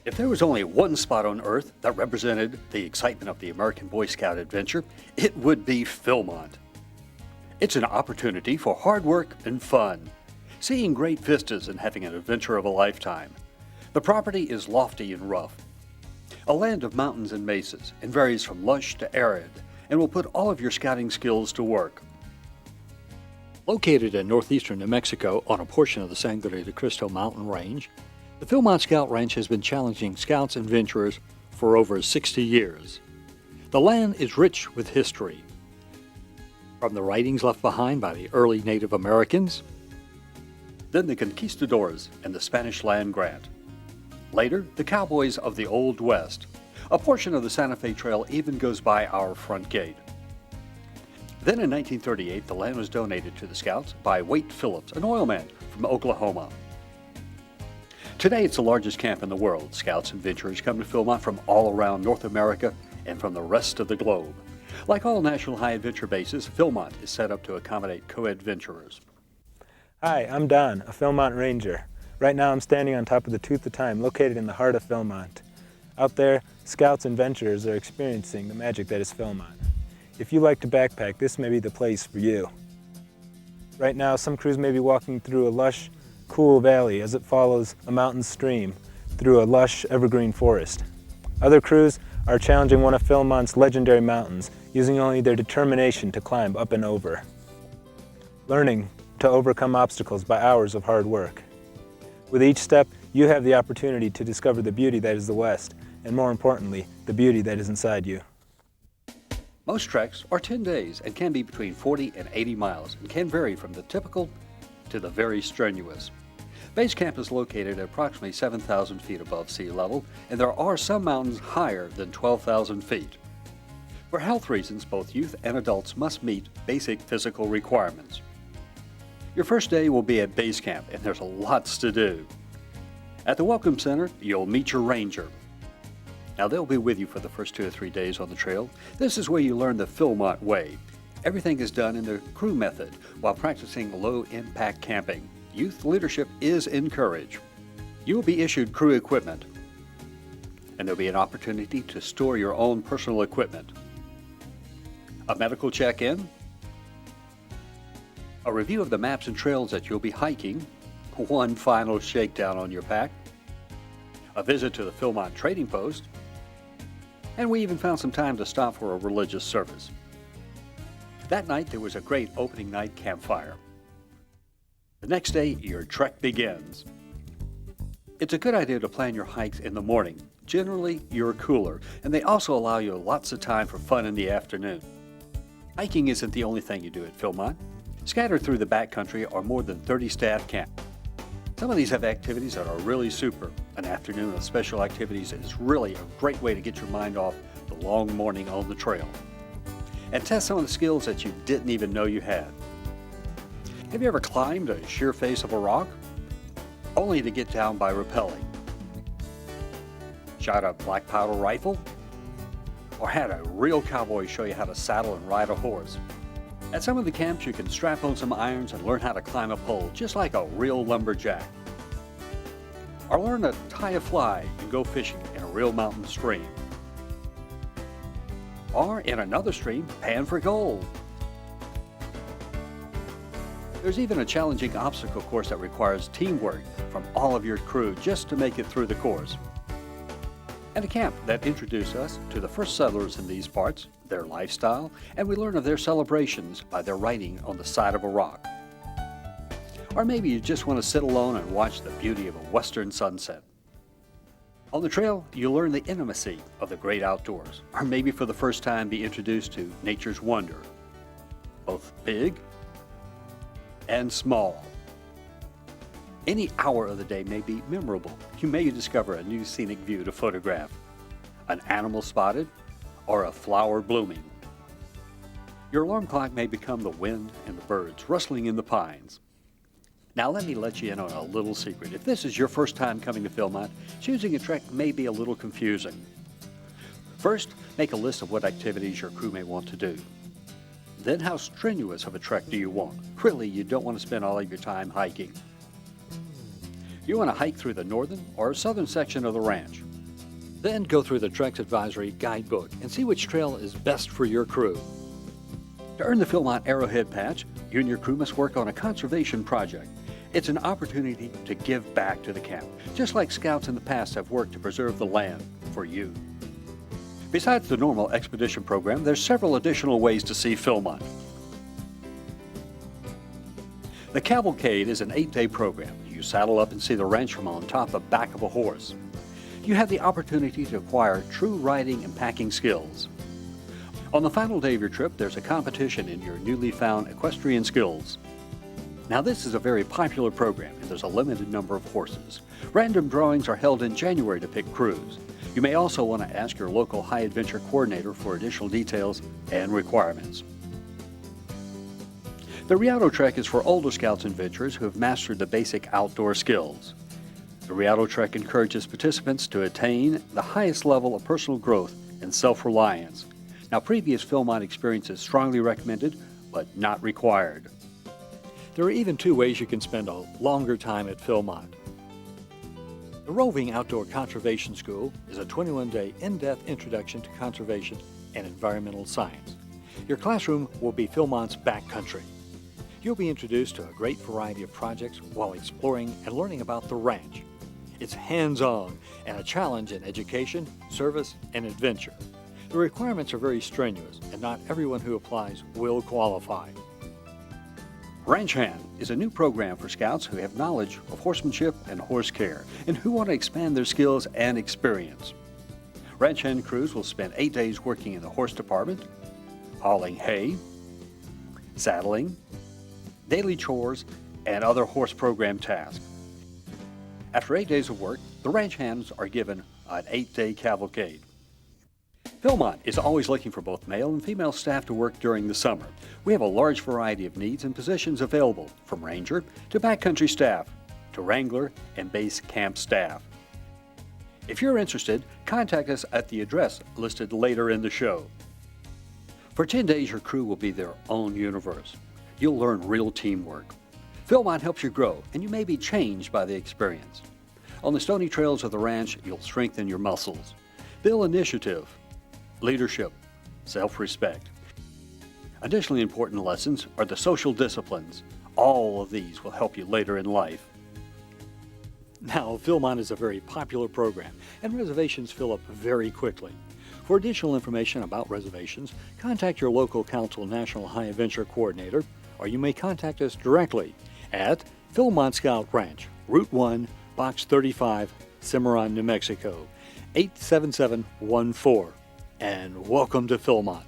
If there was only one spot on Earth that represented the excitement of the American Boy Scout adventure, it would be Philmont. It's an opportunity for hard work and fun, seeing great vistas and having an adventure of a lifetime. The property is lofty and rough, a land of mountains and mesas, and varies from lush to arid, and will put all of your scouting skills to work. Located in northeastern New Mexico on a portion of the Sangre de Cristo mountain range, the Philmont Scout Ranch has been challenging scouts and adventurers for over 60 years. The land is rich with history, from the writings left behind by the early Native Americans, then the conquistadors and the Spanish land grant. Later, the cowboys of the Old West. A portion of the Santa Fe Trail even goes by our front gate. Then in 1938, the land was donated to the Scouts by Wade Phillips, an oilman from Oklahoma. Today, it's the largest camp in the world. Scouts and adventurers come to Philmont from all around North America and from the rest of the globe. Like all national high adventure bases, Philmont is set up to accommodate co-adventurers. Hi, I'm Don, a Philmont Ranger. Right now I'm standing on top of the Tooth of Time, located in the heart of Philmont. Out there, scouts and adventurers are experiencing the magic that is Philmont. If you like to backpack, this may be the place for you. Right now, some crews may be walking through a lush, cool valley as it follows a mountain stream through a lush evergreen forest. Other crews are challenging one of Philmont's legendary mountains, using only their determination to climb up and over, learning to overcome obstacles by hours of hard work. With each step, you have the opportunity to discover the beauty that is the West, and more importantly, the beauty that is inside you. Most treks are 10 days and can be between 40 and 80 miles and can vary from the typical to the very strenuous. Base camp is located at approximately 7,000 feet above sea level, and there are some mountains higher than 12,000 feet. For health reasons, both youth and adults must meet basic physical requirements. Your first day will be at base camp, and there's lots to do. At the Welcome Center, you'll meet your ranger. Now, they'll be with you for the first 2 or 3 days on the trail. This is where you learn the Philmont way. Everything is done in the crew method while practicing low-impact camping. Youth leadership is encouraged. You will be issued crew equipment, and there'll be an opportunity to store your own personal equipment. A medical check-in, a review of the maps and trails that you'll be hiking, one final shakedown on your pack, a visit to the Philmont trading post, and we even found some time to stop for a religious service. That night, there was a great opening night campfire. The next day, your trek begins. It's a good idea to plan your hikes in the morning. Generally, you're cooler, and they also allow you lots of time for fun in the afternoon. Hiking isn't the only thing you do at Philmont. Scattered through the backcountry are more than 30 staff camps. Some of these have activities that are really super. An afternoon of special activities is really a great way to get your mind off the long morning on the trail and test some of the skills that you didn't even know you had. Have you ever climbed a sheer face of a rock, only to get down by rappelling? Shot a black powder rifle? Or had a real cowboy show you how to saddle and ride a horse? At some of the camps, you can strap on some irons and learn how to climb a pole, just like a real lumberjack. Or learn to tie a fly and go fishing in a real mountain stream. Or in another stream, pan for gold. There's even a challenging obstacle course that requires teamwork from all of your crew just to make it through the course. And a camp that introduced us to the first settlers in these parts, their lifestyle, and we learn of their celebrations by their writing on the side of a rock. Or maybe you just want to sit alone and watch the beauty of a western sunset. On the trail, you'll learn the intimacy of the great outdoors, or maybe for the first time be introduced to nature's wonder, both big and small. Any hour of the day may be memorable. You may discover a new scenic view to photograph, an animal spotted, or a flower blooming. Your alarm clock may become the wind and the birds rustling in the pines. Now let me let you in on a little secret. If this is your first time coming to Philmont, choosing a trek may be a little confusing. First, make a list of what activities your crew may want to do. Then how strenuous of a trek do you want? Really, you don't want to spend all of your time hiking. You want to hike through the northern or southern section of the ranch. Then go through the Trek's Advisory Guidebook and see which trail is best for your crew. To earn the Philmont Arrowhead Patch, you and your crew must work on a conservation project. It's an opportunity to give back to the camp, just like Scouts in the past have worked to preserve the land for you. Besides the normal expedition program, there's several additional ways to see Philmont. The Cavalcade is an 8-day program. You saddle up and see the ranch from on top the back of a horse. You have the opportunity to acquire true riding and packing skills. On the final day of your trip, there's a competition in your newly found equestrian skills. Now, this is a very popular program, and there's a limited number of horses. Random drawings are held in January to pick crews. You may also want to ask your local high adventure coordinator for additional details and requirements. The Rialto Trek is for older Scouts and adventurers who have mastered the basic outdoor skills. The Rialto Trek encourages participants to attain the highest level of personal growth and self-reliance. Now, previous Philmont experience is strongly recommended, but not required. There are even 2 ways you can spend a longer time at Philmont. The Roving Outdoor Conservation School is a 21-day in-depth introduction to conservation and environmental science. Your classroom will be Philmont's backcountry. You'll be introduced to a great variety of projects while exploring and learning about the ranch. It's hands-on and a challenge in education, service, and adventure. The requirements are very strenuous, and not everyone who applies will qualify. Ranch Hand is a new program for Scouts who have knowledge of horsemanship and horse care, and who want to expand their skills and experience. Ranch Hand crews will spend 8 days working in the horse department, hauling hay, saddling, daily chores, and other horse program tasks. After 8 days of work, the ranch hands are given an 8-day cavalcade. Philmont is always looking for both male and female staff to work during the summer. We have a large variety of needs and positions available, from ranger to backcountry staff to wrangler and base camp staff. If you're interested, contact us at the address listed later in the show. For 10 days, your crew will be their own universe. You'll learn real teamwork. Philmont helps you grow, and you may be changed by the experience. On the stony trails of the ranch, you'll strengthen your muscles, build initiative, leadership, self-respect. Additionally important lessons are the social disciplines. All of these will help you later in life. Now, Philmont is a very popular program, and reservations fill up very quickly. For additional information about reservations, contact your local Council National High Adventure Coordinator, or you may contact us directly at Philmont Scout Ranch, Route 1, Box 35, Cimarron, New Mexico, 87714. And welcome to Philmont.